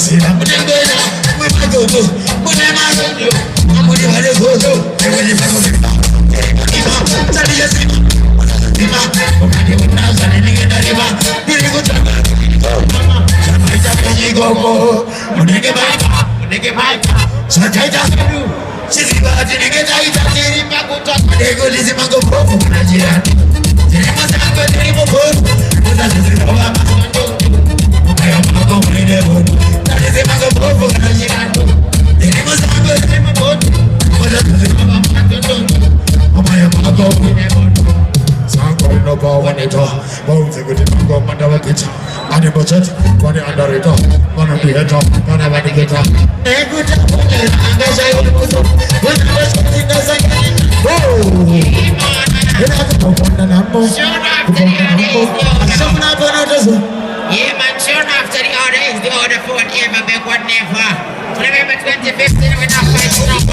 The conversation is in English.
see them. But I'm going to, we might go to, but I'm not going to. I'm going to go to, I'm going to go to. Tell me just Rima. I'm going to go now, so I'm going to Rima. Here you go, Mama. Jamaica, you go, go. I'm going to get my car. So I just do. She's about to get out of the Rima. They go, listen, I go, go for Nigeria. They must have got the Rima. That is the power of I am not going to go. That is the power of Nigeria. They must have got the Rima. But that is the power of I am not going to go. Sang calling up when it all. Bones a good go under a kitchen. And the budget, one under it all. One of the head up, one of the get up. A good job, and as I will put up. When I was in the second. Oh! Yeah, man, sure after the order is the order for whatever, make what never. Remember 2015 when I fight